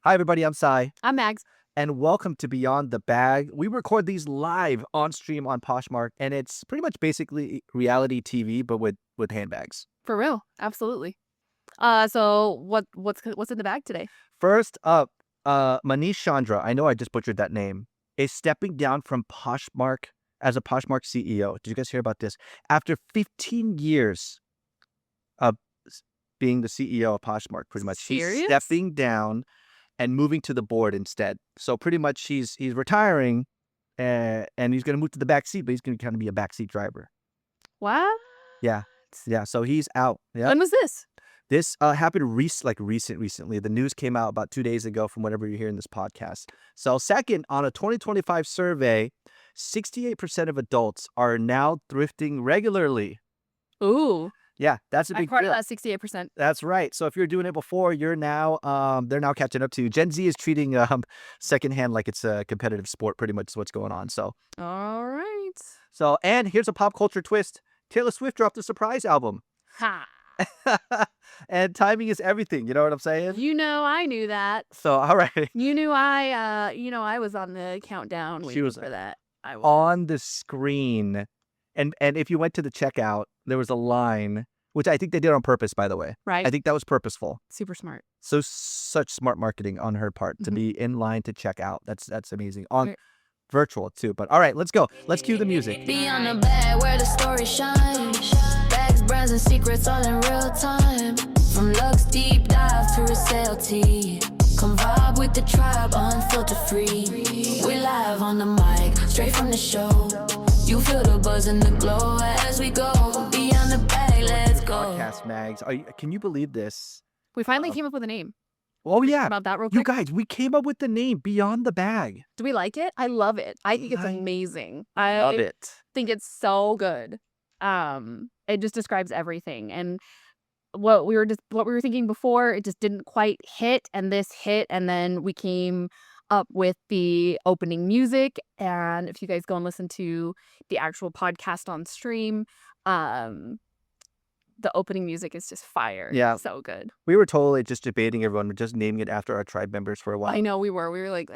Hi, everybody. I'm Sai, I'm Mags. and welcome to Beyond the Bag. We record these live on stream on Poshmark, and it's pretty much basically reality TV, but with handbags. For real. Absolutely. So what's in the bag today? First up, Manish Chandra, I know I just butchered that name, is stepping down from Poshmark as a Poshmark CEO. Did you guys hear about this? After 15 years of being the CEO of Poshmark, pretty much. Serious? He's stepping down and moving to the board instead. So pretty much he's retiring and he's going to move to the back seat, but he's going to kind of be a backseat driver. What? Yeah. Yeah. So he's out. Yeah. When was this? This happened recently. The news came out about 2 days ago from whatever you're hearing this podcast. So second, on a 2025 survey, 68% of adults are now thrifting regularly. Ooh. Yeah, that's a I'm big part deal. of that 68%. That's right. So if you're doing it before, you're now they're now catching up to you. Gen Z is treating secondhand like it's a competitive sport, pretty much is what's going on. So All right. and here's a pop culture twist. Taylor Swift dropped a surprise album. Ha. And timing is everything, you know what I'm saying? You know I knew that. So all right. You knew I was on the countdown waiting was for that. I was. On the screen. And if you went to the checkout, there was a line, which I think they did on purpose, by the way. Right. I think that was purposeful. Super smart. So such smart marketing on her part to be in line to check out. That's amazing. On virtual too. But all right, let's go. Let's cue the music. Beyond the bag where the story shines. Bags, brands, and secrets all in real time. From Lux deep dive to resale tea. Come vibe with the tribe, unfilter free. We live on the mic, straight from the show. You feel the buzz and the glow as we go. Beyond the bag, let's go. Podcast Mags. Can you believe this? We finally came up with a name. Oh yeah. About that real You quick. guys, we came up with the name Beyond the Bag. Do we like it? I love it. I think it's amazing. I Love it. think it's so good. It just describes everything. And what we were thinking before, it just didn't quite hit, and this hit, and then we came up with the opening music. And if you guys go and listen to the actual podcast on stream, the opening music is just fire. Yeah. So good. We were totally just debating everyone, just naming it after our tribe members for a while. I know we were like,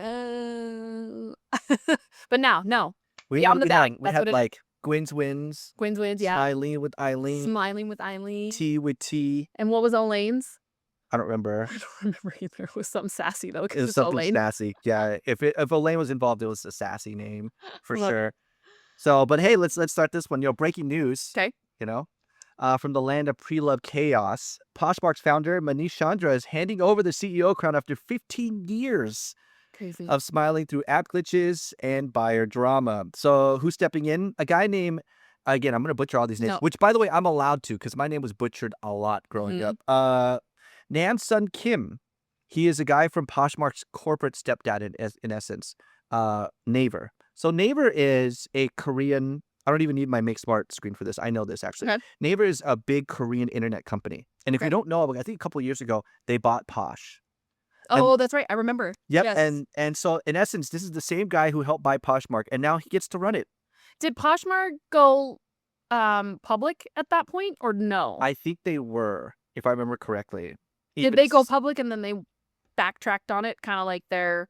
but now, no. We Beyond the bag. We That's had what it- like Gwyn's Wins, Gwyn's Wins, yeah. Eileen with Eileen, Smiling with Eileen. Tea with Tea. And what was Elaine's? I don't remember. I don't remember either. It was something sassy though, It because was it's something Elaine. sassy. Yeah, if Elaine was involved, it was a sassy name for Look. sure. So, but hey, let's start this one. Breaking news. Okay. From the land of pre-love chaos, Poshmark's founder Manish Chandra is handing over the CEO crown after 15 years Crazy. of smiling through app glitches and buyer drama. So, who's stepping in? A guy named, again, I'm going to butcher all these names, No. which, by the way, I'm allowed to because my name was butchered a lot growing up. Nam-sun Kim. He is a guy from Poshmark's corporate stepdad, in essence, Naver. So Naver is a Korean, I don't even need my Make Smart screen for this. I know this, actually. Okay. Naver is a big Korean internet company. And if you don't know, I think a couple of years ago, they bought Posh. Oh, that's right. I remember. Yep. Yes. And so, in essence, this is the same guy who helped buy Poshmark, and now he gets to run it. Did Poshmark go public at that point or no? I think they were, if I remember correctly. Did they go public and then they backtracked on it, kind of like they're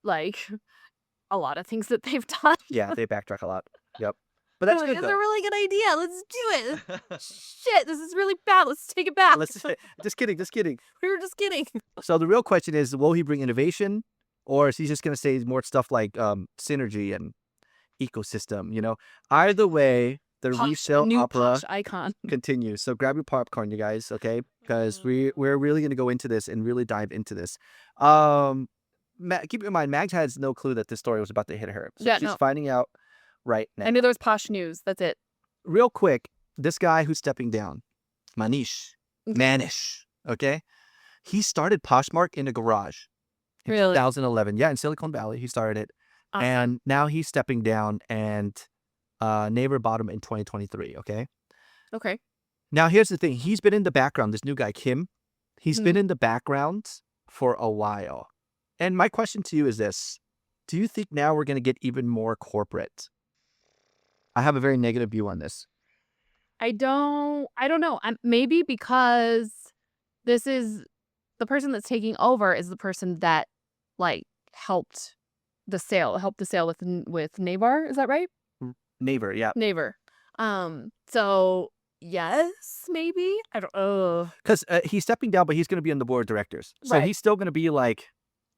like a lot of things that they've done? Yeah, they backtrack a lot. Yep. But that's good, It's a though. really good idea. Let's do it. Shit, this is really bad. Let's take it back. Just kidding. We were just kidding. So the real question is, will he bring innovation, or is he just going to say more stuff like synergy and ecosystem? Either way, the resale New opera Posh icon. continues. So grab your popcorn, you guys, okay? Because we're really going to go into this and really dive into this. Keep in mind, Mags has no clue that this story was about to hit her. So she's finding out right now. I knew there was Posh News. That's it. Real quick, this guy who's stepping down, Manish, okay? He started Poshmark in a garage in Really? 2011. Yeah, in Silicon Valley, he started it. Awesome. And now he's stepping down, and Naver bought him in 2023, okay? Okay. Now, here's the thing. He's been in the background, this new guy, Kim. He's been in the background for a while. And my question to you is this. Do you think now we're going to get even more corporate? I have a very negative view on this. I don't know. Maybe because this is the person that's taking over is the person that like helped the sale with Navar. Is that right? Naver, yeah. Naver. So yes, maybe. I don't. Oh, Because he's stepping down, but he's going to be on the board of directors. So right. he's still going to be like,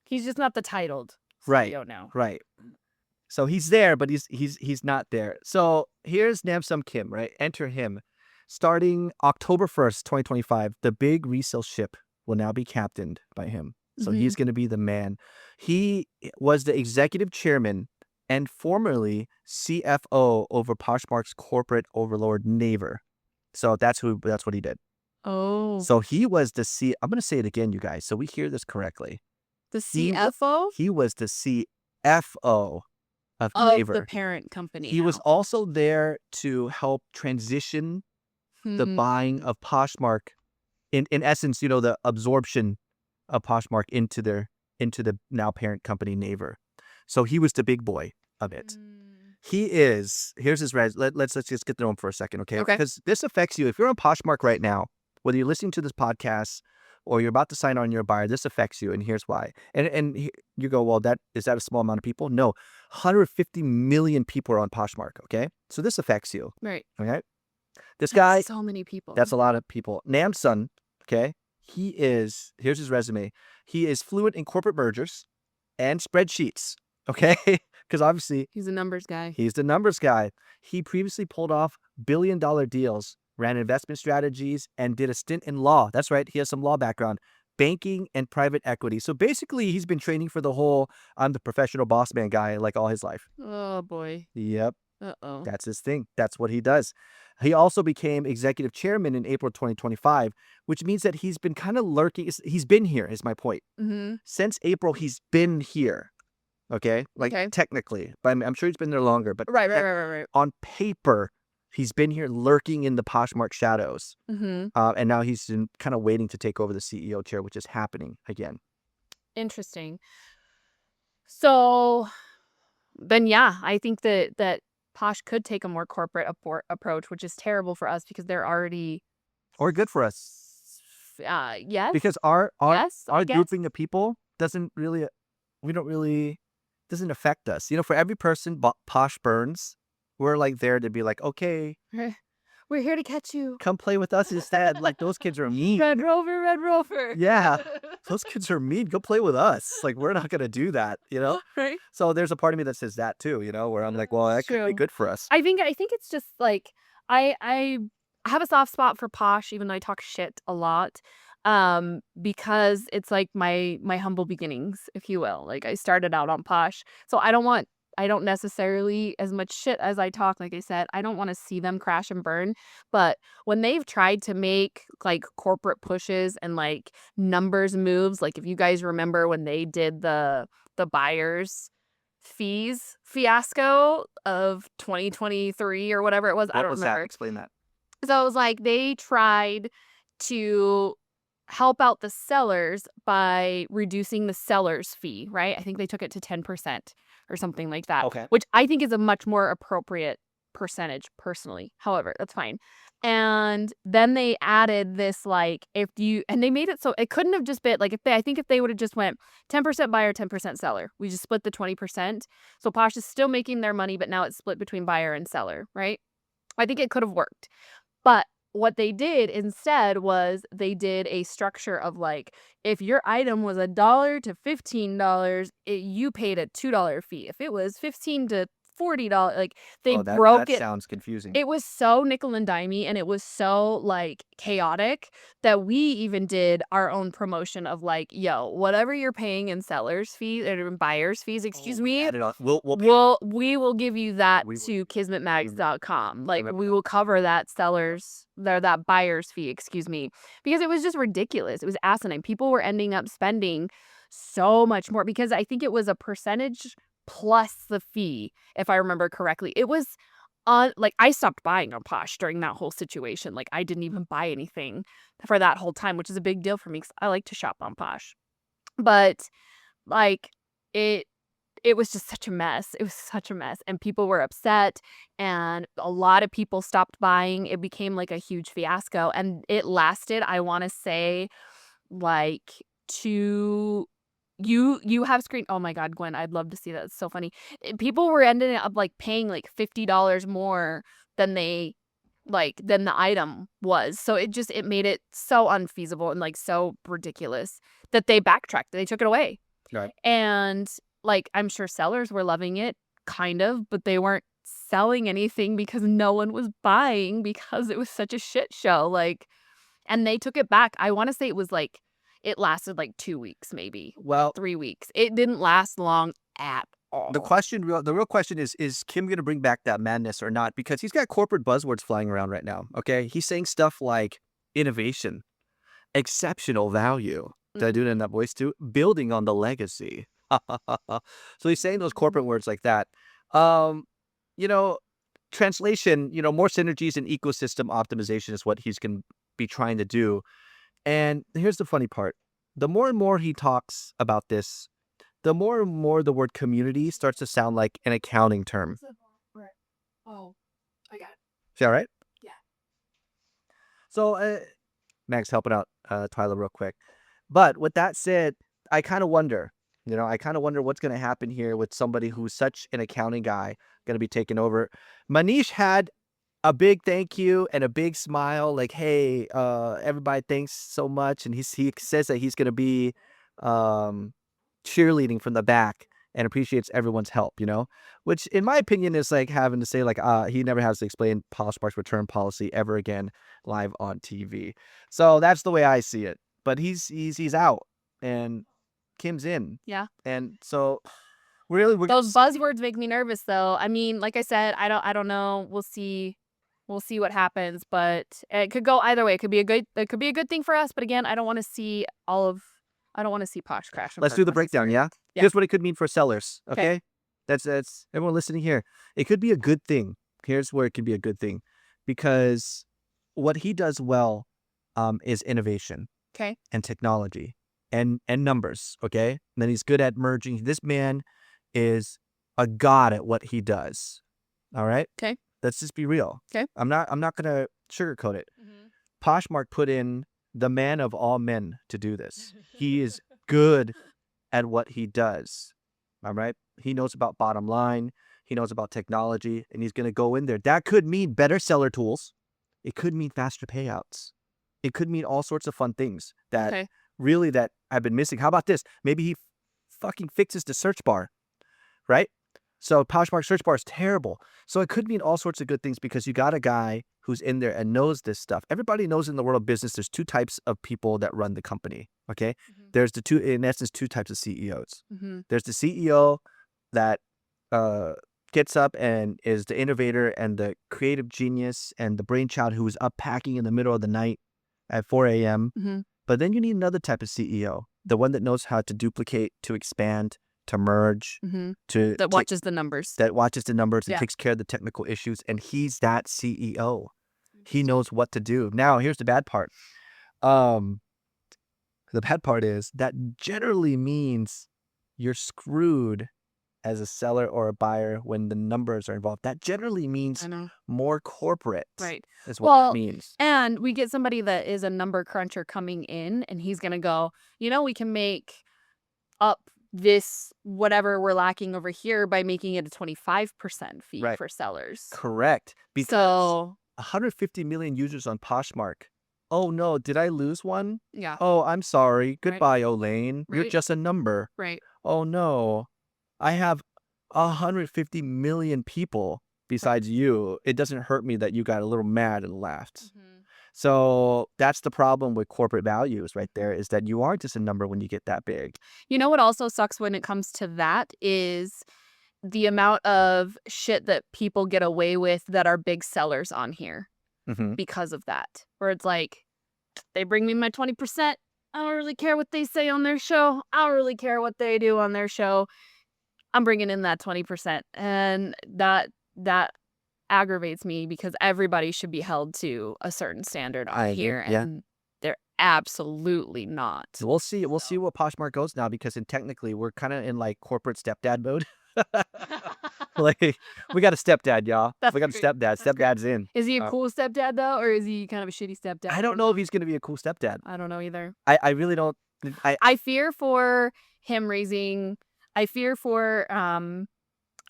He's just not the titled right, CEO now. right. So he's there, but he's not there. So here's Namsum Kim, right? Enter him. Starting October 1st, 2025, the big resale ship will now be captained by him. So he's going to be the man. He was the executive chairman and formerly CFO over Poshmark's corporate overlord Naver. So that's what he did. Oh, So he was I'm going to say it again, you guys, so we hear this correctly. the CFO He was the CFO of of Naver. the parent company. He was also there to help transition the buying of Poshmark, in essence, the absorption of Poshmark into the now parent company Naver. So he was the big boy of it. Here's his let's just get to know him for a second, okay? Okay. Because this affects you. If you're on Poshmark right now, whether you're listening to this podcast or you're about to sign on your buyer, this affects you, and here's why. And you go, well, is that a small amount of people? No, 150 million people are on Poshmark, okay? So this affects you, Right. okay? This That's guy, so many people. that's a lot of people. Namsun, okay? Here's his resume. He is fluent in corporate mergers and spreadsheets, okay? Because obviously He's a numbers guy. he's the numbers guy. He previously pulled off billion-dollar deals, ran investment strategies, and did a stint in law. That's right. He has some law background, banking and private equity. So basically, he's been training for the whole I'm the professional boss man guy like all his life. Oh boy. Yep. Uh-oh. That's his thing. That's what he does. He also became executive chairman in April 2025, which means that he's been kind of lurking. He's been here, is my point. Since April, he's been here. Okay? Okay. Technically. But I'm sure he's been there longer. But Right. on paper, he's been here lurking in the Poshmark shadows. And now he's kind of waiting to take over the CEO chair, which is happening again. Interesting. So then, yeah, I think that Posh could take a more corporate approach, which is terrible for us because they're already, Or good for us. yes, Because our yes, I guess. grouping of people doesn't affect us. For every person Posh burns, we're like there to be like, okay, We're here to catch you. come play with us instead. Like those kids are mean. Red Rover. Yeah, those kids are mean. Go play with us. Like we're not gonna do that, Right? So there's a part of me that says that too, where I'm like, well, that could be True. good for us. I think it's just like I have a soft spot for Posh, even though I talk shit a lot. Because it's like my humble beginnings, if you will. Like I started out on Posh. So I don't necessarily, as much shit as I talk, like I said, I don't want to see them crash and burn. But when they've tried to make like corporate pushes and like numbers moves, like if you guys remember when they did the buyers fees fiasco of 2023 or whatever it was, I don't remember. That? Explain that. So it was like they tried to help out the sellers by reducing the seller's fee, right? I think they took it to 10% or something like that. Okay. Which I think is a much more appropriate percentage personally. However, that's fine. And then they added this and they made it so it couldn't have just been like I think if they would have just went 10% buyer, 10% seller. We just split the 20%. So Posh is still making their money, but now it's split between buyer and seller, right? I think it could have worked. But what they did instead was they did a structure of like, if your item was $1 to $15, you paid a $2 fee. If it was $15 to $40, like they broke that it. sounds confusing. It was so nickel and dimey, and it was so like chaotic that we even did our own promotion of like, yo, whatever you're paying in seller's fees or in buyer's fees, excuse me, Add it on. we will give you that We to kismetmags.com. Like remember we will cover that that buyer's fee, excuse me, because it was just ridiculous. It was asinine. People were ending up spending so much more because I think it was a percentage plus the fee, if I remember correctly. It was like I stopped buying on Posh during that whole situation. Like I didn't even buy anything for that whole time, which is a big deal for me because I like to shop on Posh. But like it was just such a mess. It was such a mess. And people were upset and a lot of people stopped buying. It became like a huge fiasco and it lasted, I want to say, like to you have screen. Oh my God, Gwen, I'd love to see that. It's so funny. People were ending up like paying like $50 more than they than the item was. So it made it so unfeasible and like so ridiculous that they backtracked. They took it away. Right. And like I'm sure sellers were loving it, kind of, but they weren't selling anything because no one was buying because it was such a shit show. Like, and they took it back. I want to say it was like it lasted like 2 weeks, maybe Well, 3 weeks. It didn't last long at all. the real question is Kim going to bring back that madness or not? Because he's got corporate buzzwords flying around right now. Okay, he's saying stuff like innovation, exceptional value. Did I do it in that voice too? Building on the legacy. So he's saying those corporate words like that. You know, translation. More synergies and ecosystem optimization is what he's going to be trying to do. And here's the funny part: the more and more he talks about this, the more and more the word community starts to sound like an accounting term. Oh, I got it. Is that right? Yeah. So, Max helping out Twyla real quick. But with that said, I kind of wonder, what's going to happen here with somebody who's such an accounting guy going to be taking over. Manish had a big thank you and a big smile, like, hey, everybody, thanks so much. And he says that he's going to be cheerleading from the back and appreciates everyone's help, which in my opinion is like having to say like he never has to explain Poshmark's return policy ever again live on TV. So that's the way I see it. But he's out and Kim's in. Yeah. And so really those buzzwords make me nervous though. I mean, like I said, I don't know. We'll see what happens, but it could go either way. It could be a good thing for us, but again, I don't want to see Posh crash. Let's do the breakdown, yeah? Here's what it could mean for sellers, okay? That's everyone listening here. It could be a good thing. Here's where it could be a good thing, because what he does well is innovation, okay, and technology and numbers, okay? And then he's good at merging. This man is a god at what he does. All right? Okay. Let's just be real. Okay. I'm not gonna sugarcoat it. Poshmark put in the man of all men to do this. He is good at what he does. All right. He knows about bottom line. He knows about technology, and he's gonna go in there. That could mean better seller tools. It could mean faster payouts. It could mean all sorts of fun things that really that I've been missing. How about this? Maybe he fucking fixes the search bar, right? So Poshmark search bar is terrible. So it could mean all sorts of good things because you got a guy who's in there and knows this stuff. Everybody knows in the world of business, there's two types of people that run the company, okay? There's in essence, two types of CEOs. There's the CEO that gets up and is the innovator and the creative genius and the brainchild who is up packing in the middle of the night at 4 a.m. But then you need another type of CEO, the one that knows how to duplicate, to expand, to merge, that watches the numbers. And takes care of the technical issues. And he's that CEO. He knows what to do. Now, here's the bad part. The bad part is that generally means you're screwed as a seller or a buyer when the numbers are involved. That generally means more corporate. Right. Is what it means. And we get somebody that is a number cruncher coming in, and he's going to go, we can make up this whatever we're lacking over here by making it a 25% fee for sellers. Correct. Because 150 million users on Poshmark. Oh no, did I lose one? Yeah. Oh, I'm sorry. Goodbye, Olaine. Right. You're just a number. Right. Oh no, I have 150 million people besides you. It doesn't hurt me that you got a little mad and laughed. So that's the problem with corporate values right there, is that you aren't just a number when you get that big. You know what also sucks when it comes to that is the amount of shit that people get away with that are big sellers on here because of that. Where it's like, they bring me my 20%. I don't really care what they say on their show. I don't really care what they do on their show. I'm bringing in that 20%. And that aggravates me because everybody should be held to a certain standard on here. And they're absolutely not. So we'll see what Poshmark goes now, because technically we're kind of in like corporate stepdad mode. Like, we got a stepdad, y'all. We got a stepdad. Stepdad's in. Is he a cool stepdad though, or is he kind of a shitty stepdad? I don't know if he's going to be a cool stepdad. I don't know either. I really don't. I fear for him raising. I fear for.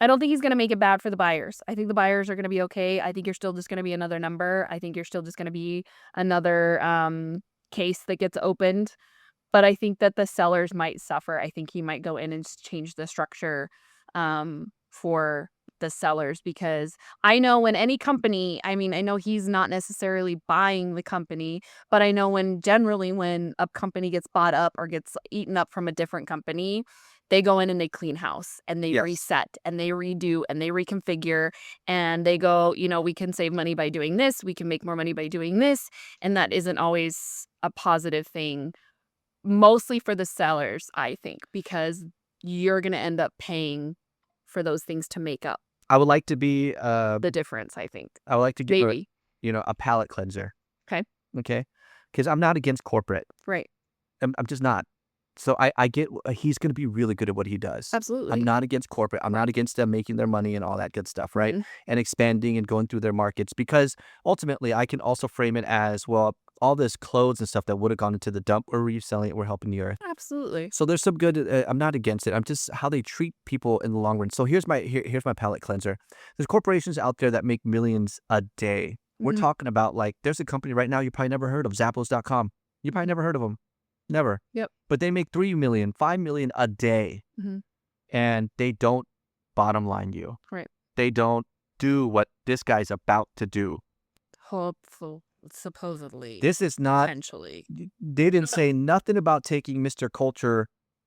I don't think he's going to make it bad for the buyers. I think the buyers are going to be okay. I think you're still just going to be another number. I think you're still just going to be another case that gets opened. But I think that the sellers might suffer. I think he might go in and change the structure for the sellers, because I know when any company, I mean, I know he's not necessarily buying the company, but I know when a company gets bought up or gets eaten up from a different company, they go in and they clean house and they Yes. reset and they redo and they reconfigure and they go, we can save money by doing this. We can make more money by doing this. And that isn't always a positive thing, mostly for the sellers, I think, because you're going to end up paying for those things to make up I would like to be the difference, I think. I would like to give Maybe. a palate cleanser. Okay. Okay. Because I'm not against corporate. Right. I'm just not. So I get he's going to be really good at what he does. Absolutely. I'm not against corporate. I'm not against them making their money and all that good stuff, right? Mhm. And expanding and going through their markets, because ultimately I can also frame it as, well, all this clothes and stuff that would have gone into the dump, we're reselling it, we're helping the earth. Absolutely. So there's some good. I'm not against it. I'm just how they treat people in the long run. So here's my palate cleanser. There's corporations out there that make millions a day. We're Mhm. talking about, like, there's a company right now you probably never heard of, Zappos.com. You probably never heard of them. Never. Yep. But they make 3 million, 5 million a day, Mhm. and they don't bottom line you. Right. They don't do what this guy's about to do. Hopeful, supposedly, This is not. potentially. They didn't say nothing about taking Mr. Culture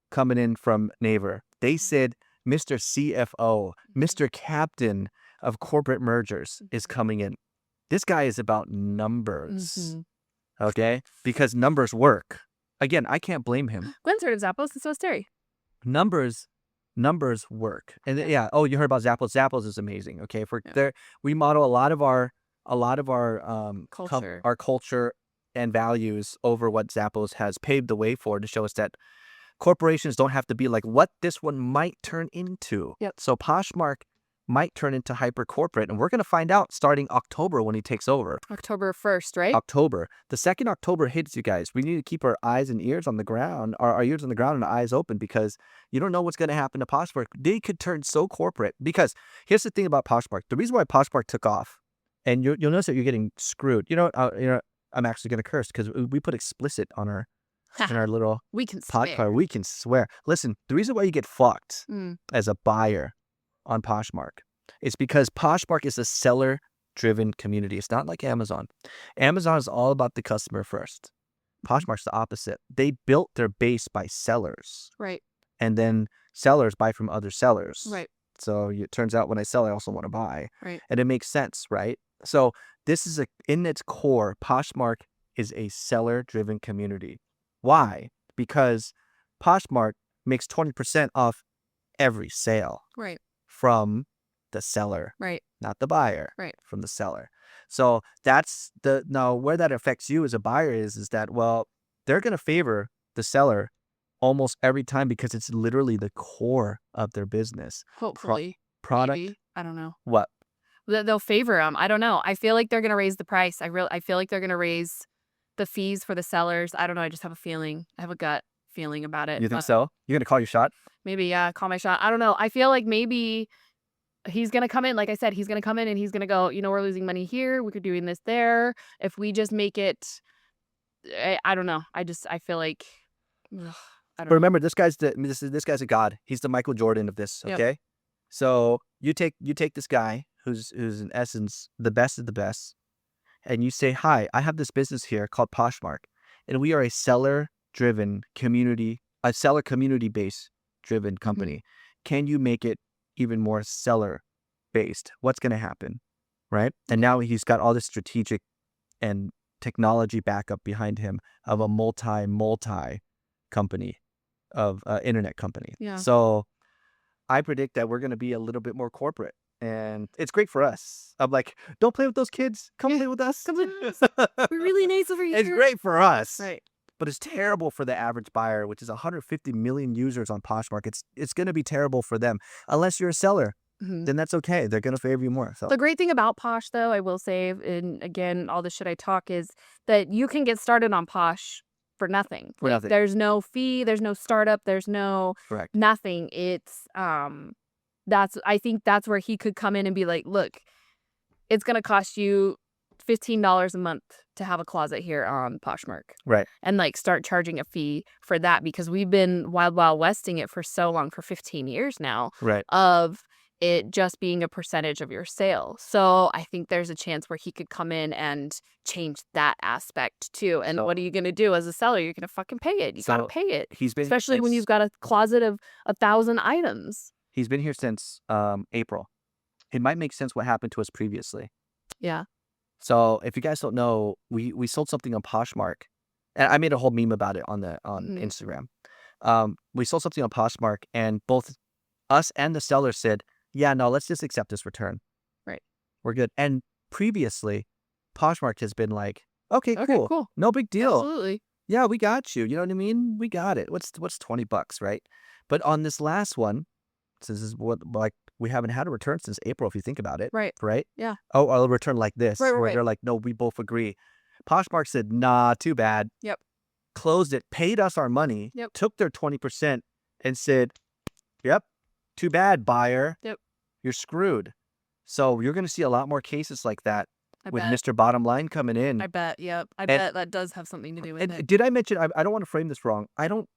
coming in from Naver. They said Mr. CFO, Mr. Captain of Corporate Mergers is coming in. This guy is about numbers, Mhm. okay? Because numbers work. Again, I can't blame him. Gwen's heard of Zappos, and so is Terry. Numbers work. And yeah, oh, you heard about Zappos. Zappos is amazing, okay? Yeah. We model a lot of our Culture. our culture and values over what Zappos has paved the way for, to show us that corporations don't have to be like what this one might turn into. Yep. So Poshmark might turn into hyper corporate, and we're going to find out starting October when he takes over. October 1st, right? October. The second October hits, you guys, we need to keep our eyes and ears on the ground, our ears on the ground and our eyes open, because you don't know what's going to happen to Poshmark. They could turn so corporate, because here's the thing about Poshmark. The reason why Poshmark took off, and you'll notice that you're getting screwed. I'm actually going to curse because we put explicit on our in our little We can podcast. swear. We can swear. Listen, the reason why you get fucked Mm. as a buyer on Poshmark is because Poshmark is a seller-driven community. It's not like Amazon. Amazon is all about the customer first. Poshmark's the opposite. They built their base by sellers, Right. and then sellers buy from other sellers. Right. So it turns out when I sell, I also want to buy. Right. And it makes sense, right? So this is in its core, Poshmark is a seller-driven community. Why? Because Poshmark makes 20% off every sale Right. from the seller, Right. not the buyer, Right. from the seller. So that's now where that affects you as a buyer is that, well, they're going to favor the seller almost every time, because it's literally the core of their business. Hopefully. Product. Maybe. I don't know. What? They'll favor them. I don't know. I feel like they're going to raise the price. I feel like they're going to raise the fees for the sellers. I don't know. I just have a feeling. I have a gut feeling about it. You think so? You're going to call your shot? Maybe, yeah, call my shot. I don't know. I feel like maybe he's going to come in. Like I said, he's going to come in and he's going to go, we're losing money here. We could doing this there. If we just make it, I don't know. I feel like, I don't But know. remember, this guy's a god. He's the Michael Jordan of this. Yep. Okay, so you take this guy who's in essence the best of the best, and you say, "Hi, I have this business here called Poshmark, and we are a seller-driven community, a seller community-based driven company. Can you make it even more seller-based? What's going to happen, right?" And now he's got all this strategic and technology backup behind him of a multi company, of internet company. Yeah. So I predict that we're going to be a little bit more corporate, and it's great for us. I'm like, don't play with those kids. Come Yeah, play with us. come play with us. We're really nice over here. It's great for us. Right. But it's terrible for the average buyer, which is 150 million users on Poshmark. It's going to be terrible for them. Unless you're a seller, Mhm. then that's okay. They're going to favor you more. So The great thing about Posh, though, I will say, and again, all the shit I talk, is that you can get started on Posh for nothing. For nothing. There's no fee, there's no startup, there's no Correct. nothing. It's I think that's where he could come in and be like, look, it's gonna cost you $15 a month to have a closet here on Poshmark. Right. And like start charging a fee for that, because we've been Wild Wild Westing it for so long, for 15 years now, Right. of it just being a percentage of your sale. So I think there's a chance where he could come in and change that aspect too. And So- what are you going to do as a seller? You're going to fucking pay it. You got to So pay it. He's been Especially when since- you've got a closet of 1,000 items. He's been here since April. It might make sense what happened to us previously. Yeah. So if you guys don't know, we sold something on Poshmark, and I made a whole meme about it on Mhm. Instagram. We sold something on Poshmark, and both us and the seller said, "Yeah, no, let's just accept this return. Right. We're good." And previously, Poshmark has been like, "Okay, Okay, cool, cool. no big deal. Absolutely. Yeah, we got you. You know what I mean? We got it. What's $20, right?" But on this last one, since this is what like we haven't had a return since April, if you think about it. Right. Right? Yeah. Oh, a return like this, Right, right, where right. they're like, "No, we both agree." Poshmark said, "Nah, too bad." Yep. Closed it, paid us our money, Yep. took their 20%, and said, "Yep, too bad, buyer. Yep. You're screwed." So you're going to see a lot more cases like that I with bet. Mr. Bottom Line coming in. I bet. Yep. I And- bet that does have something to do with And it. did I mention? I don't want to frame this wrong. I don't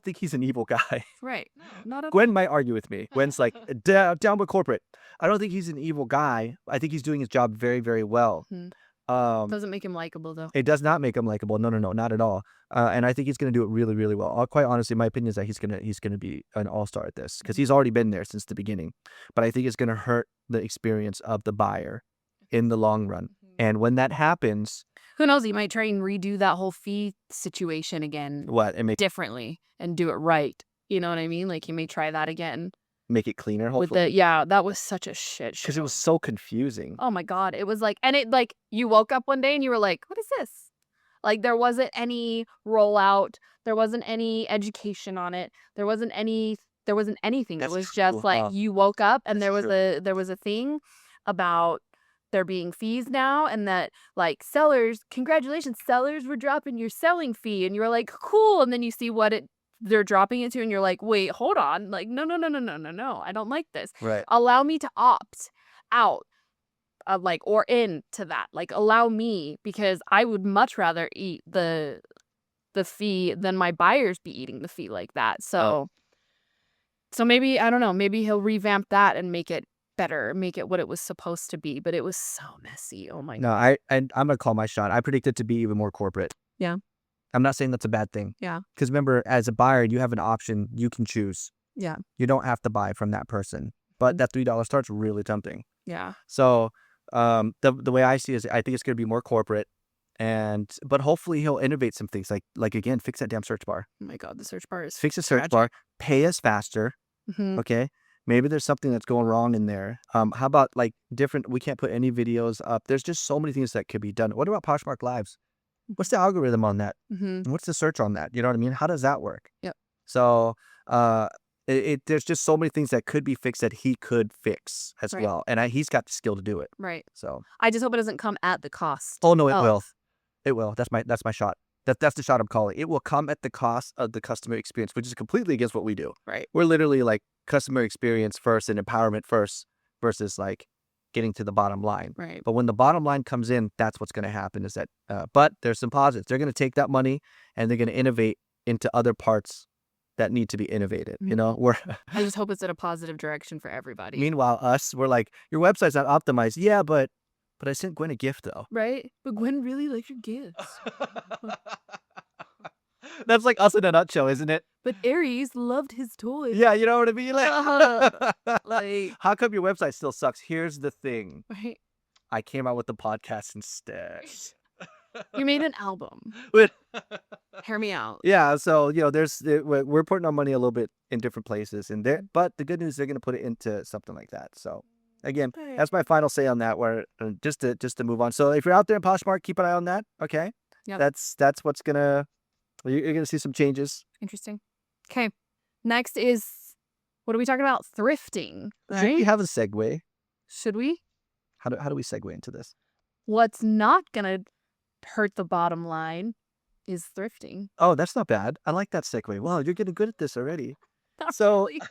think he's an evil guy. Right. Not at Gwen might argue with me. Gwen's like, down with corporate. I don't think he's an evil guy. I think he's doing his job very, very well. Mhm. Um, Doesn't make him likable though. it does not make him likable. No, not at all. And I think he's going to do it really, really well. Quite honestly, my opinion is that he's gonna be an all-star at this, because he's already been there since the beginning. But I think it's going to hurt the experience of the buyer in the long run. And when that happens, Who knows? He might try and redo that whole fee situation again what? And differently and do it right. You know what I mean? Like he may try that again make it cleaner, with hopefully. that was such a shit show. Because it was so confusing. Oh my God. It was like, and it like, you woke up one day and you were like, what is this? Like there wasn't any rollout. There wasn't any education on it. There wasn't anything. That's It was true, just like huh? you woke up and That's there was a thing about there being fees now, and that like congratulations, sellers were dropping your selling fee, and you were like, cool. And then you see what they're dropping it to, and you're like, wait, hold on. Like, no. I don't like this. Right. Allow me to opt out or into that. Like allow me, because I would much rather eat the fee than my buyers be eating the fee like that. So maybe, I don't know, maybe he'll revamp that and make it better, make it what it was supposed to be. But it was so messy. Oh my God. No, I'm going to call my shot. I predict it to be even more corporate. Yeah. I'm not saying that's a bad thing. Yeah. Because remember, as a buyer, you have an option. You can choose. Yeah. You don't have to buy from that person. But that $3 start's really tempting. Yeah. So the way I see it is I think it's going to be more corporate. But hopefully he'll innovate some things. Like again, fix that damn search bar. Oh my God. The search bar is Fix the search tragic. bar. Pay us faster. Mhm. Okay. Maybe there's something that's going wrong in there. How about like we can't put any videos up. There's just so many things that could be done. What about Poshmark Lives? What's the algorithm on that? Mhm. What's the search on that? You know what I mean? How does that work? Yep. So there's just so many things that could be fixed that he could fix as Right. well. And he's got the skill to do it. Right. So, I just hope it doesn't come at the cost. oh no, it Oh. will. It will. That's my shot. That's the shot I'm calling. It will come at the cost of the customer experience, which is completely against what we do. Right. We're literally like customer experience first and empowerment first versus like getting to the bottom line. Right. But when the bottom line comes in, that's what's going to happen is that, but there's some positives. They're going to take that money and they're going to innovate into other parts that need to be innovated. You know, I just hope it's in a positive direction for everybody. meanwhile, we're like, your website's not optimized. Yeah, but I sent Gwen a gift though. Right? But Gwen really likes your gifts. That's like us in a nutshell, isn't it? But Aries loved his toys. Yeah, you know what I mean? Like- How come your website still sucks? Here's the thing. Right? I came out with the podcast instead. You made an album. But- Hear me out. Yeah, so we're putting our money a little bit in different places, but the good news, they're going to put it into something like that. So again, Right. that's my final say on that. Where just to move on. So if you're out there in Poshmark, keep an eye on that. Okay, Yep. That's what's you're gonna see some changes. Interesting. Okay. Next is, what are we talking about? Thrifting. Should we Right? have a segue? Should we? How do we segue into this? What's not going to hurt the bottom line is thrifting. Oh, that's not bad. I like that segue. Wow, you're getting good at this already. Not So really.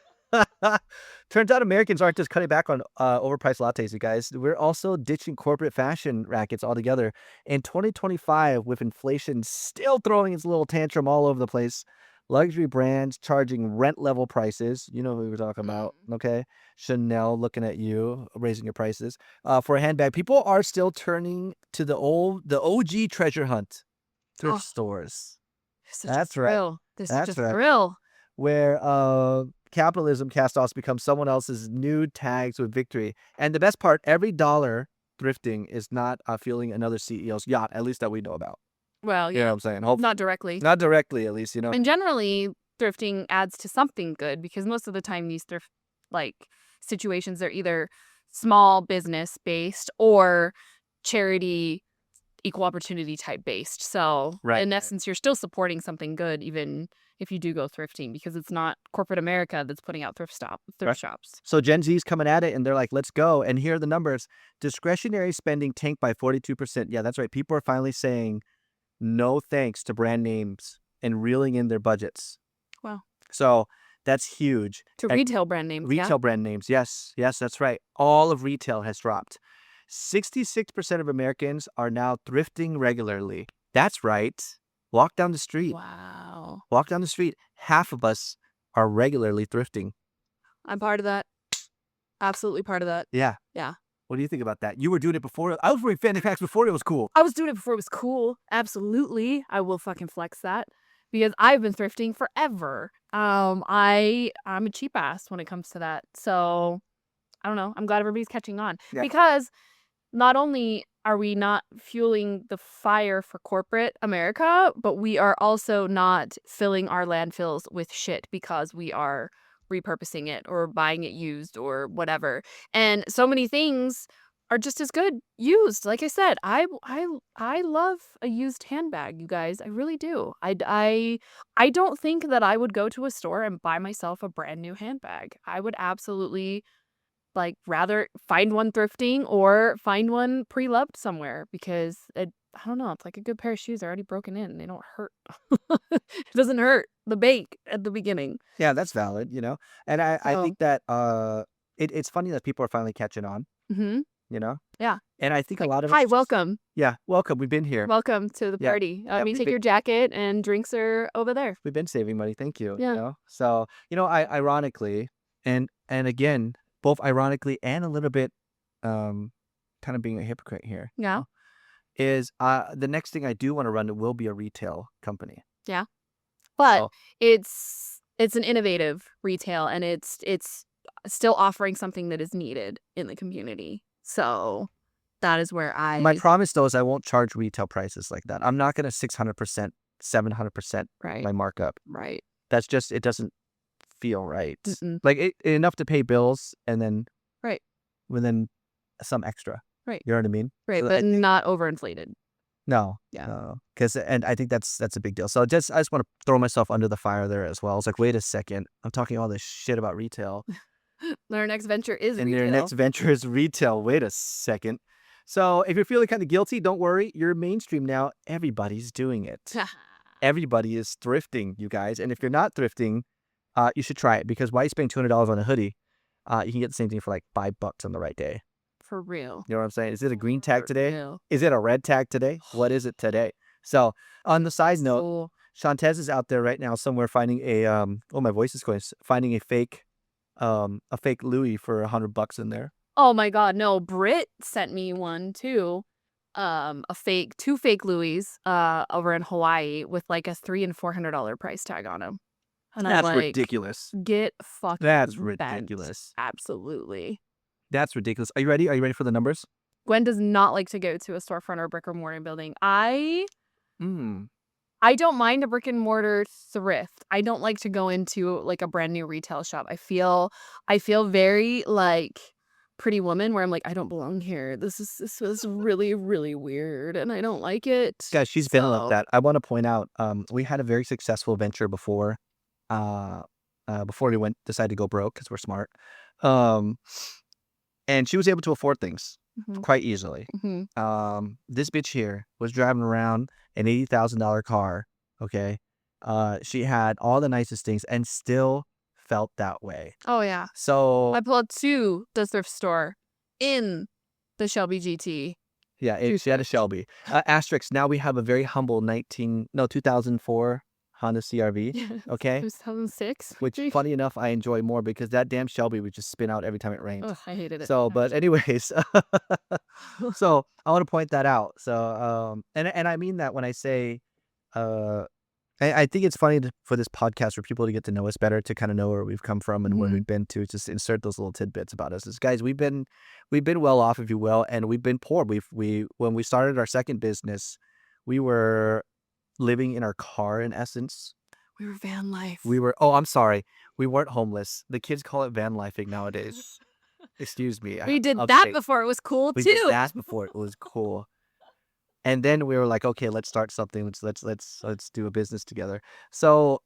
turns out Americans aren't just cutting back on overpriced lattes, you guys. We're also ditching corporate fashion rackets altogether. In 2025, with inflation still throwing its little tantrum all over the place, luxury brands charging rent level prices. You know who we were talking about, okay? Chanel looking at you, raising your prices for a handbag. People are still turning to the OG treasure hunt, thrift Oh, stores. it's such That's a right. thrill. This is That's just a right. thrill. Where capitalism cast-offs become someone else's new tags with victory. And the best part, every dollar thrifting is not fueling another CEO's yacht, at least that we know about. Well, You know yeah, what I'm saying? Hopefully, not directly. not directly, at least, you know. And generally, thrifting adds to something good because most of the time these thrift situations are either small business based or charity equal opportunity type based. So Right. in essence, you're still supporting something good even if you do go thrifting because it's not corporate America that's putting out thrift Right. shops. So Gen Z's coming at it and they're like, let's go. And here are the numbers. Discretionary spending tanked by 42%. Yeah, that's right. People are finally saying no thanks to brand names and reeling in their budgets. Wow. So that's huge. To And retail brand names, yeah. retail brand names. Yes, that's right. All of retail has dropped. 66% of Americans are now thrifting regularly. That's right. Walk down the street. Wow. Walk down the street. Half of us are regularly thrifting. I'm part of that. Absolutely part of that. Yeah. Yeah. What do you think about that? You were doing it before. I was wearing fanny packs before it was cool. I was doing it before it was cool. Absolutely. I will fucking flex that because I've been thrifting forever. I'm a cheap ass when it comes to that. So I don't know. I'm glad everybody's catching on because not only are we not fueling the fire for corporate America, but we are also not filling our landfills with shit because we are repurposing it or buying it used or whatever. And so many things are just as good used. Like I said, I love a used handbag, you guys. I really do. I don't think that I would go to a store and buy myself a brand new handbag. I would absolutely rather find one thrifting or find one pre-loved somewhere because I don't know, it's like a good pair of shoes are already broken in. They don't hurt. It doesn't hurt the bake at the beginning. Yeah, that's valid, you know. And I think that it's funny that people are finally catching on, Mm-hmm. you know. Yeah. And I think a lot of Hi, it's just- welcome. Yeah, welcome. We've been here. Welcome to the Yeah. party. Yeah, Take we've your jacket and drinks are over there. We've been saving money. Thank you. Yeah. You know? So, I ironically and again, both ironically and a little bit kind of being a hypocrite here. Yeah. Is the next thing I do want to run will be a retail company. But Oh. it's an innovative retail and it's still offering something that is needed in the community. So that is where My promise though is I won't charge retail prices like that. I'm not gonna 600%, 700% right. my markup. Right. That's just it doesn't feel right. Mm-mm. Like enough to pay bills and then Right. and then some extra. Right. You know what I mean? Right, So but not overinflated. No. Yeah. No. And I think that's a big deal. So I just want to throw myself under the fire there as well. I was like, wait a second. I'm talking all this shit about retail. Our next venture is And retail. their next venture is retail. Wait a second. So if you're feeling kind of guilty, don't worry. You're mainstream now. Everybody's doing it. Everybody is thrifting, you guys. And if you're not thrifting, you should try it because why you spend $200 on a hoodie? You can get the same thing for like $5 on the right day. For real. You know what I'm saying? Is it a green tag For today? real. Is it a red tag today? What is it today? So on the side note, So, Shantez is out there right now somewhere finding a my voice is going finding a fake Louis for $100 in there. oh my God, no! Britt sent me one too. Two fake Louis over in Hawaii with like a $300 and $400 price tag on them. And I'm That's like, ridiculous. get fucking That's bent. ridiculous. Absolutely. That's ridiculous. Are you ready? Are you ready for the numbers? Gwen does not like to go to a storefront or brick and mortar building. I Mm. don't mind a brick and mortar thrift. I don't like to go into like a brand new retail shop. I feel very like Pretty Woman where I'm like, I don't belong here. This is really, really weird and I don't like it. Guys, she's been like So- that. I want to point out, we had a very successful venture before we decided to go broke because we're smart. And she was able to afford things. quite easily. This bitch here was driving around an $80,000 car. Okay, she had all the nicest things and still felt that way. Oh yeah. So I pulled to the thrift store in the Shelby GT. yeah, Two she had a Swift. Shelby. Asterisk. Now we have a very humble 2004 Honda CRV. Okay, 2006. which funny enough I enjoy more because that damn Shelby would just spin out every time it rained. Ugh, I hated it. So, but anyways, so I want to point that out. So, and I mean that when I say, I think it's funny for this podcast for people to get to know us better, to kind of know where we've come from and where we've been to, just insert those little tidbits about us. As guys, we've been well off, if you will, and we've been poor. When we started our second business, we were living in our car in essence. We were van life. I'm sorry. We weren't homeless. The kids call it van lifing nowadays. Excuse me. We did that upstate. before it was cool We too. did that before it was cool. And then we were like, okay, let's start something. Let's do a business together. So,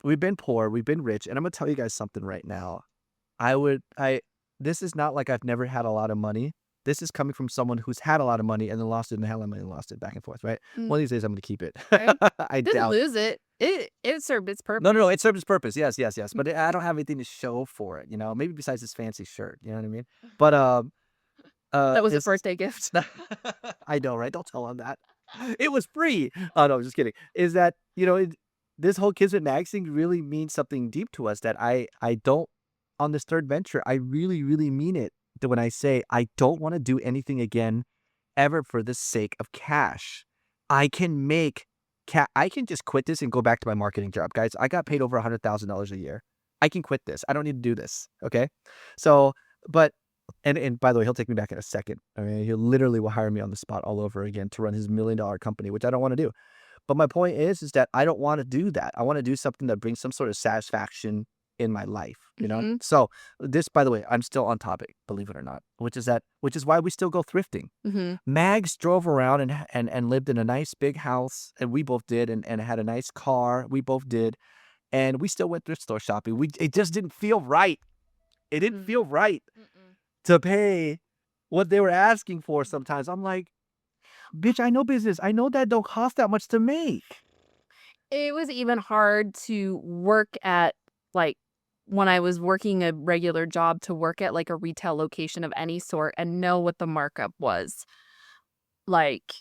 we've been poor, we've been rich, and I'm gonna tell you guys something right now. This is not like I've never had a lot of money. This is coming from someone who's had a lot of money and then lost it, and had a lot of money and lost it, back and forth, right? One of these days I'm gonna keep it. Right. I Didn't doubt. lose it. It served its purpose. No, it served its purpose. Yes. But I don't have anything to show for it, maybe besides this fancy shirt, you know what I mean? But That was a it's- birthday gift. I know, right? Don't tell him that. It was free. Oh no, I'm just kidding. Is that this whole Kismet Mag thing really means something deep to us, that I don't, on this third venture, I really, really mean it. That when I say I don't want to do anything again ever for the sake of cash. I can just quit this and go back to my marketing job, guys. I got paid over $100,000 a year. I can quit this. I don't need to do this. Okay. So, but and by the way, he'll take me back in a second. I mean, he literally will hire me on the spot all over again to run his $1 million company, which I don't want to do. But my point is that I don't want to do that. I want to do something that brings some sort of satisfaction in my life, So this, by the way, I'm still on topic, believe it or not, which is why we still go thrifting. Mags drove around and lived in a nice big house, and we both did, and had a nice car. We both did, and we still went thrift store shopping. It just didn't feel right. It didn't feel right to pay what they were asking for sometimes. I'm like, bitch, I know business. I know that don't cost that much to make. It was even hard to work at, like, when I was working a regular job, to work at like a retail location of any sort and know what the markup was. Like,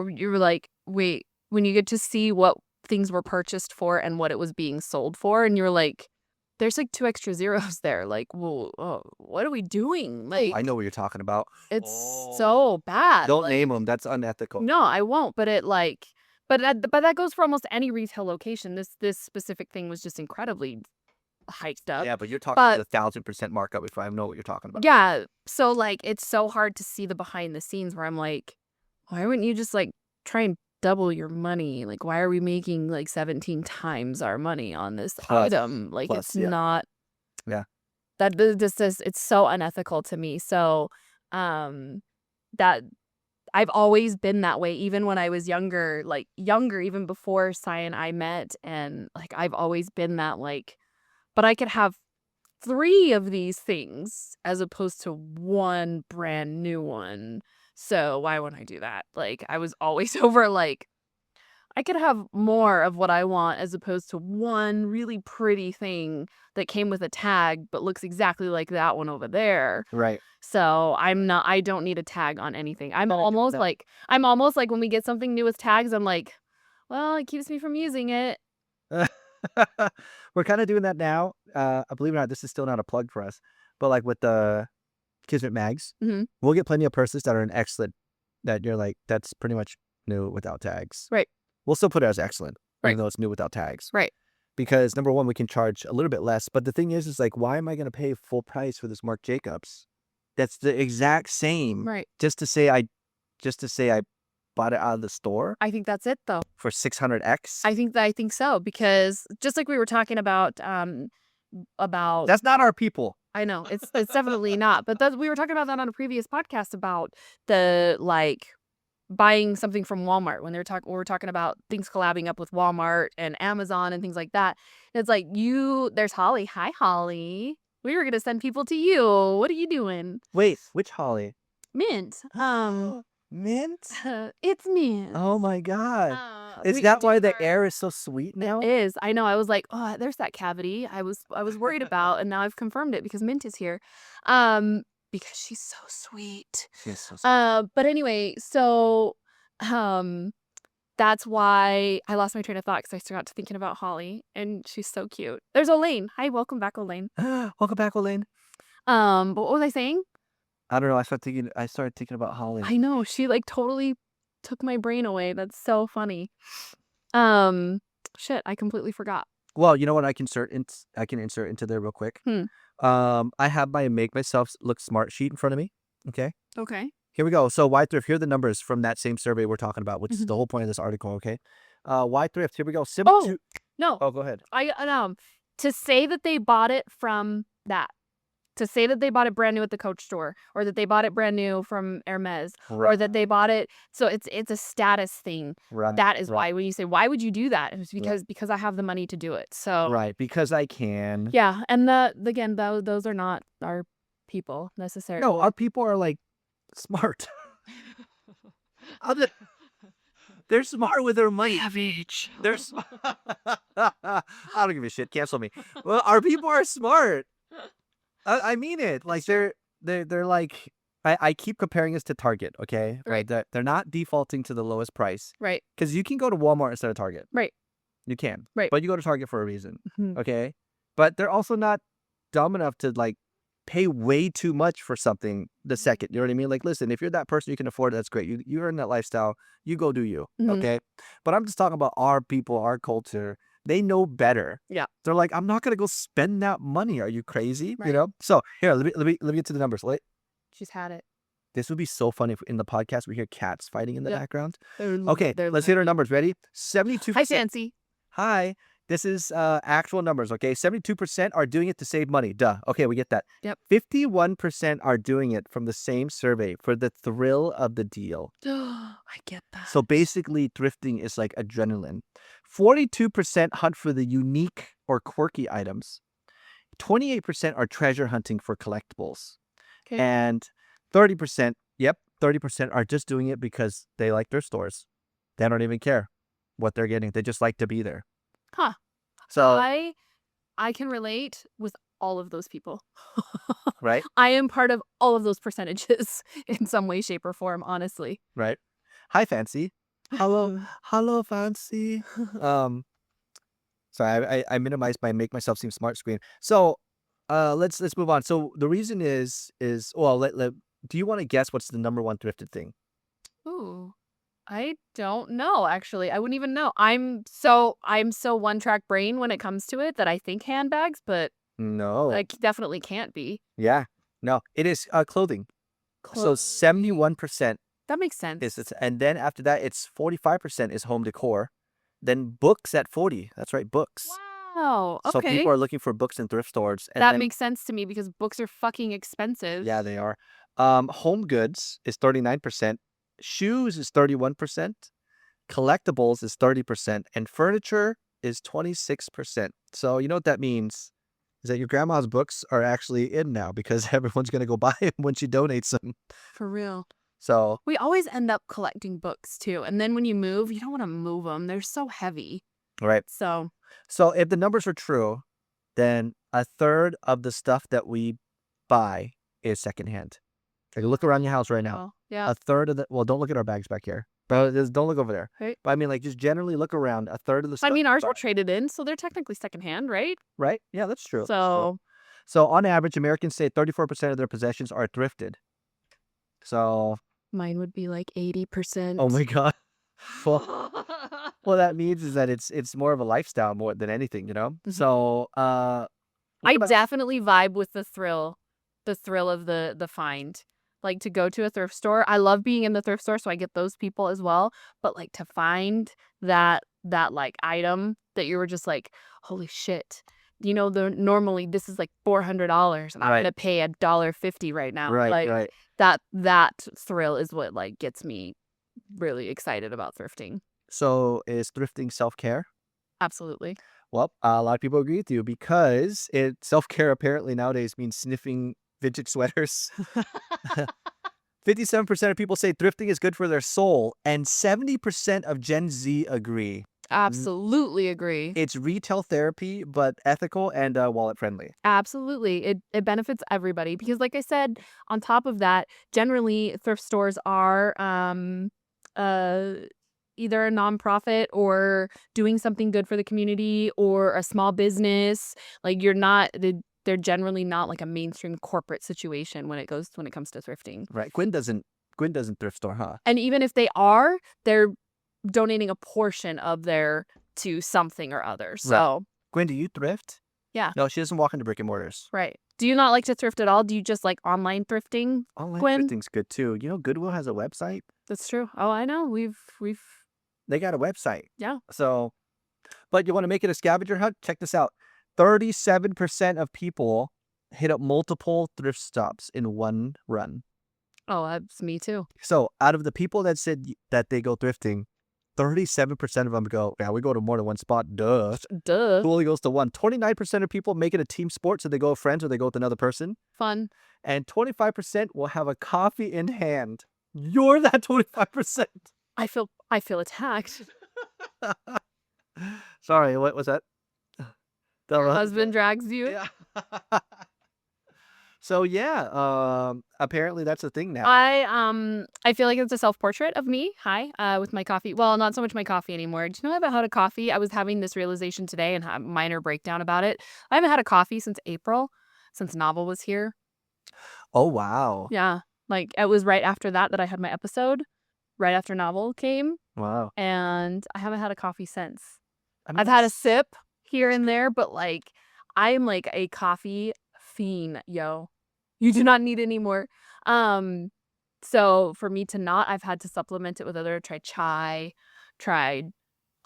you were like, wait, when you get to see what things were purchased for and what it was being sold for, and you're like, there's like 2 extra zeros there. Like, well, what are we doing? Like, I know what you're talking about. it's so bad. Don't Like, name them. That's unethical. no, I won't. But but that goes for almost any retail location. This specific thing was just incredibly hiked up. Yeah, but you're talking But- the 1,000% markup, if I know what you're talking about. Yeah. So like, it's so hard to see the behind the scenes where I'm like, why wouldn't you just like try and double your money? Like, why are we making like 17 times our money on this item? Like, it's yeah. not. Yeah. That this is, it's so unethical to me. So, that I've always been that way, even when I was younger, even before Sai and I met, and like I've always been that, like, but I could have 3 of these things as opposed to one brand new one. So why wouldn't I do that? Like, I was always over like, I could have more of what I want as opposed to one really pretty thing that came with a tag but looks exactly like that one over there. Right. So I don't need a tag on anything. I'm almost like when we get something new with tags, I'm like, well, it keeps me from using it. We're kind of doing that now. Believe it or not, this is still not a plug for us, but like with the Kismet Mags, we'll get plenty of purses that are an excellent, that you're like, that's pretty much new without tags. Right. We'll still put it as excellent, Right. even though it's new without tags. Right. Because number one, we can charge a little bit less, but the thing is like, why am I going to pay full price for this Marc Jacobs? That's the exact same. Right. Just to say I bought it out of the store I think that's it though. for 600x. I think so, because just like we were talking about That's not our people. I know it's definitely not, but we were talking about that on a previous podcast about the like buying something from Walmart when we were talking about things collabing up with Walmart and Amazon and things like that. And it's like, there's Holly. Hi, Holly. We were gonna send people to you. What are you doing? Wait, which Holly? Mint. Mint? It's mint. Oh my God. Is We that do why the our- air is so sweet now? It is. I know. I was like, oh, there's that cavity I was worried about, and now I've confirmed it because Mint is here. Because she's so sweet. She is so sweet. But anyway, so that's why I lost my train of thought because I started thinking about Holly, and she's so cute. There's Elaine. Hi, welcome back, Elaine. Welcome back, Elaine. But what was I saying? I don't know. I started thinking about Holly. I know, she like totally took my brain away. That's so funny. Shit, I completely forgot. Well, you know what? I can insert into there real quick. I have my make myself look smart sheet in front of me. Okay. Okay. Here we go. So Y Thrift, here are the numbers from that same survey we're talking about, which is the whole point of this article. Okay. Y Thrift, here we go. No. Oh, go ahead. To say that they bought it from that. To say that they bought it brand new at the Coach store, or that they bought it brand new from Hermes, or that they bought it. So it's a status thing. Right. That is right. why when you say, why would you do that? It's because I have the money to do it. So Right, because I can. yeah, and again, those are not our people necessarily. No, our people are like smart. They're smart with their money. Savage. They're smart. I don't give a shit. Cancel me. Well, our people are smart. I mean it. Like they're like I keep comparing us to Target. Okay, Right. They're not defaulting to the lowest price Right. because you can go to Walmart instead of Target. Right. You can. Right. But you go to Target for a reason. Mhm. Okay. But they're also not dumb enough to like pay way too much for something the second. You know what I mean? Like, listen, if you're that person, you can afford it. That's great. You earn that lifestyle. You go do you. Mhm. Okay. But I'm just talking about our people, our culture. They know better. Yeah. They're like, I'm not gonna go spend that money. Are you crazy? Right. You know. So here, let me get to the numbers. She's had it. This would be so funny if in the podcast we hear cats fighting in the Yeah. background. They're Okay, let's hit our numbers. Ready? 72%. Hi, Fancy. Hi. This is actual numbers, okay? 72% are doing it to save money. Duh. Okay, we get that. Yep. 51% are doing it from the same survey for the thrill of the deal. I get that. So basically, thrifting is like adrenaline. 42% hunt for the unique or quirky items. 28% are treasure hunting for collectibles. Okay. And 30%, 30% are just doing it because they like their stores. They don't even care what they're getting. They just like to be there. Huh. So, I can relate with all of those people. right? I am part of all of those percentages in some way, shape, or form, honestly. Right. Hi, Fancy. Hello, Fancy. Sorry, I minimized my make myself seem smart screen. So, let's move on. So the reason is well, do you want to guess what's the number one thrifted thing? Ooh. I don't know, actually. I wouldn't even know. I'm so one-track brain when it comes to it that I think handbags, but No. like definitely can't be. Yeah. No, it is clothing. So 71% That makes sense. is and then after that it's 45% is home decor. Then books at 40. That's right, books. Wow. So Okay. people are looking for books in thrift stores. And That then, makes sense to me because books are fucking expensive. yeah, they are. Home goods is 39%. Shoes is 31%. Collectibles is 30%. And furniture is 26%. So you know what that means? Is that your grandma's books are actually in now because everyone's going to go buy them when she donates them. For real. So, We always end up collecting books too. And then when you move, you don't want to move them. They're so heavy. right. So, So if the numbers are true, then a third of the stuff that we buy is secondhand. Like look around your house right now. well, yeah. A third of well, don't look at our bags back here. But don't look over there. Right. But I mean, like, just generally look around. A third of the stuff. I mean, ours were traded in, so they're technically secondhand, right? Right? Yeah, that's true. So, So on average, Americans say 34% of their possessions are thrifted. So, mine would be like 80%. oh my God. Well, that means is that it's more of a lifestyle more than anything, you know? Mhm. So, I what about- definitely vibe with the thrill of the find. Like to go to a thrift store. I love being in the thrift store, so I get those people as well. But like to find that like item that you were just like, holy shit. You know, normally this is like $400 and I'm Right. gonna pay $1.50 right now. right, Like right. that thrill is what like gets me really excited about thrifting. So is thrifting self-care? Absolutely. Well, a lot of people agree with you because self-care apparently nowadays means sniffing vintage sweaters. 57% of people say thrifting is good for their soul, and 70% of Gen Z agree. Absolutely agree. It's retail therapy, but ethical and wallet friendly. Absolutely. It benefits everybody because like I said, on top of that, generally thrift stores are either a nonprofit or doing something good for the community or a small business. Like they're generally not like a mainstream corporate situation when it comes to thrifting. Right. Gwen doesn't thrift store, huh? And even if they are, they're donating a portion of their to something or other. So Gwen, do you thrift? Yeah. No, she doesn't walk into brick and mortars. Right. Do you not like to thrift at all? Do you just like online thrifting? Online Gwen? thrifting's good too. You know, Goodwill has a website. That's true. Oh, I know. They got a website. Yeah. So, but you want to make it a scavenger hunt? Check this out. 37% of people hit up multiple thrift stops in one run. Oh, that's me too. So out of the people that said that they go thrifting, 37% of them go, yeah, we go to more than one spot. Duh. Duh. Who only goes to one? 29% of people make it a team sport, so they go with friends or they go with another person. Fun. And 25% will have a coffee in hand. You're that 25%. I feel attacked. Sorry, what was that? Your husband drags you. Yeah. So yeah, apparently that's a thing now. I feel like it's a self-portrait of me. Hi, with my coffee. Well, not so much my coffee anymore. Do you know I haven't had a coffee? I was having this realization today and a minor breakdown about it. I haven't had a coffee since April, since Novel was here. Oh wow. Yeah, like it was right after that I had my episode, right after Novel came, Wow. and I haven't had a coffee since. I mean, I've had a sip here and there, but like I'm like a coffee fiend, yo. You do not need any more. So for me to not, I've had to supplement it with tried chai, tried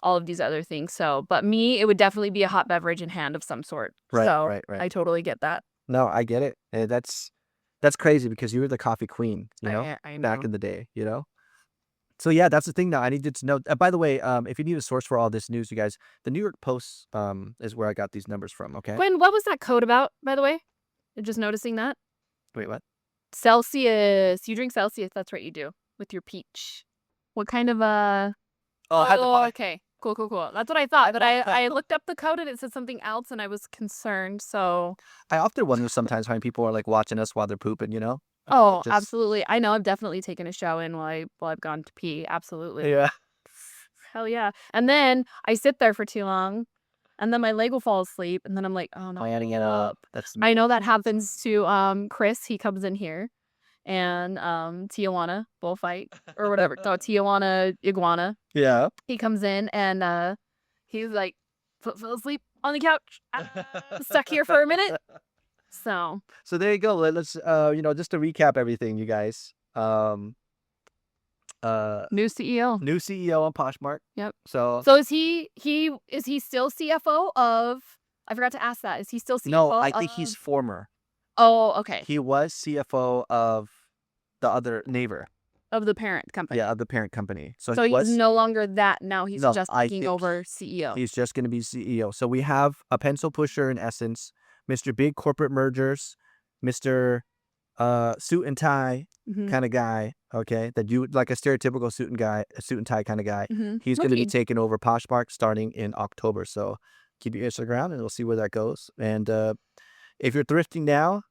all of these other things. So, but me, it would definitely be a hot beverage in hand of some sort. Right, So right. I totally get that. No, I get it. That's crazy because you were the coffee queen, you know, I know. back in the day, you know. So yeah, that's the thing now. I needed to know. By the way, if you need a source for all this news, you guys, the New York Post is where I got these numbers from. Okay. Gwen, what was that code about, by the way? You're just noticing that? Wait, what? Celsius. You drink Celsius. That's right, you do. With your peach. What kind of okay. Cool. That's what I thought. But I looked up the code and it said something else and I was concerned. So I often wonder sometimes how people are like watching us while they're pooping, you know? Oh, Just- absolutely. I know I've definitely taken a show in while I've gone to pee. Absolutely. Yeah. Hell yeah. And then I sit there for too long and then my leg will fall asleep and then I'm like, oh no. Planning it up. That's I know that happens to Chris. He comes in here and Tijuana bullfight or whatever. So Tijuana iguana. yeah. He comes in and he's like fell asleep on the couch. Stuck here for a minute. So there you go. Let's just to recap everything, you guys. new CEO. New CEO on Poshmark. Yep. So is he still CFO of? I forgot to ask that. Is he still CFO? no, I think he's former. Oh, okay. He was CFO of the other Naver. Of the parent company. Yeah, of the parent company. So he's no longer that now. He's No, just I taking think over CEO. He's just going to be CEO. So we have a pencil pusher in essence, Mr. Big Corporate Mergers, Mr. Suit and tie Mhm. kind of guy. Okay, that you like a stereotypical suit and tie kind of guy. Mhm. He's going to be Okay. taking over Poshmark starting in October. So keep your ears to the ground and we'll see where that goes. And if you're thrifting now,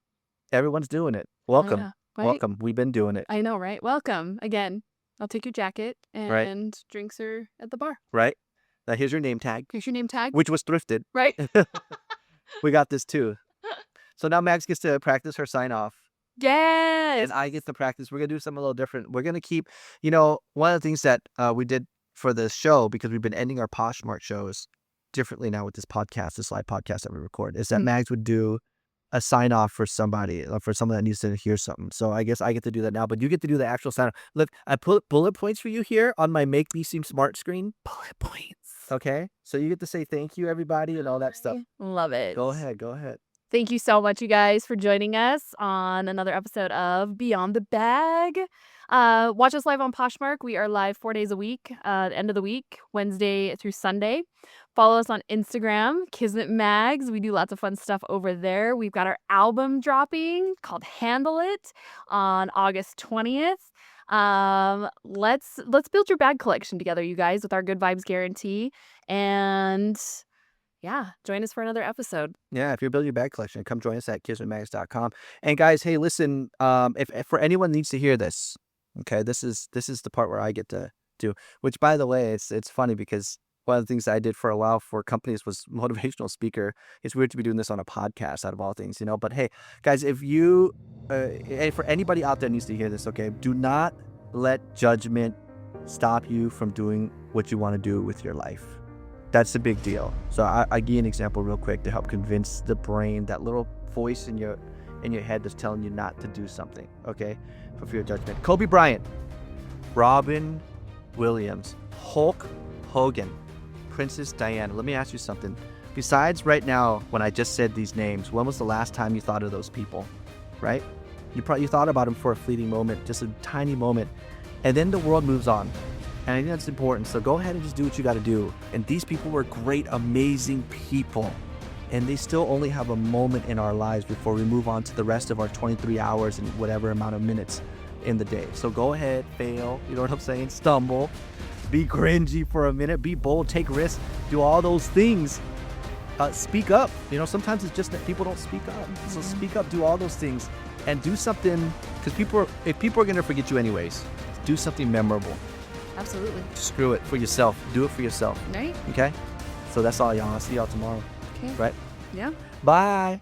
everyone's doing it. Welcome. Yeah, right? Welcome. We've been doing it. I know, right? Welcome again. I'll take your jacket and drinks are at the bar. Right? Now here's your name tag, Here's your name tag. which was thrifted. Right? We got this too. So now Max gets to practice her sign off. Yes. And I get to practice. We're going to do something a little different. We're going to keep, one of the things that we did for this show, because we've been ending our Poshmark shows differently now with this podcast, this live podcast that we record, is that Mhm. Mags would do a sign off for somebody, for someone that needs to hear something. So I guess I get to do that now, but you get to do the actual sign off. Look, I put bullet points for you here on my Make Me Seem Smart screen. Bullet points. Okay. So you get to say thank you, everybody, and all that stuff. Love it. Go ahead. Thank you so much, you guys, for joining us on another episode of Beyond the Bag. Watch us live on Poshmark. We are live 4 days a week, end of the week, Wednesday through Sunday. Follow us on Instagram, Kismet Mags. We do lots of fun stuff over there. We've got our album dropping called Handle It on August 20th. Let's build your bag collection together, you guys, with our good vibes guarantee. And yeah, join us for another episode. Yeah, if you're building your bag collection, come join us at kismetmags.com. And guys, hey, listen, if for anyone needs to hear this, okay, this is the part where I get to do, which by the way, it's funny because one of the things I did for a while for companies was motivational speaker. It's weird to be doing this on a podcast out of all things, but hey, guys, if you, and for anybody out there needs to hear this, okay, do not let judgment stop you from doing what you want to do with your life. That's a big deal. So I give you an example real quick to help convince the brain, that little voice in your head that's telling you not to do something, okay, for fear of judgment. Kobe Bryant, Robin Williams, Hulk Hogan, Princess Diana. Let me ask you something. Besides right now, when I just said these names, when was the last time you thought of those people, right? You thought about them for a fleeting moment, just a tiny moment, and then the world moves on. And I think that's important. So go ahead and just do what you got to do. And these people were great, amazing people. And they still only have a moment in our lives before we move on to the rest of our 23 hours and whatever amount of minutes in the day. So go ahead, fail, you know what I'm saying? Stumble, be cringy for a minute, be bold, take risks, do all those things. Speak up. Sometimes it's just that people don't speak up. So speak up, do all those things, and do something, because if people are going to forget you anyways, do something memorable. Absolutely. Screw it, for yourself. Do it for yourself. Right? Okay? So that's all, y'all. I'll see y'all tomorrow. Okay. Right? Yeah. Bye.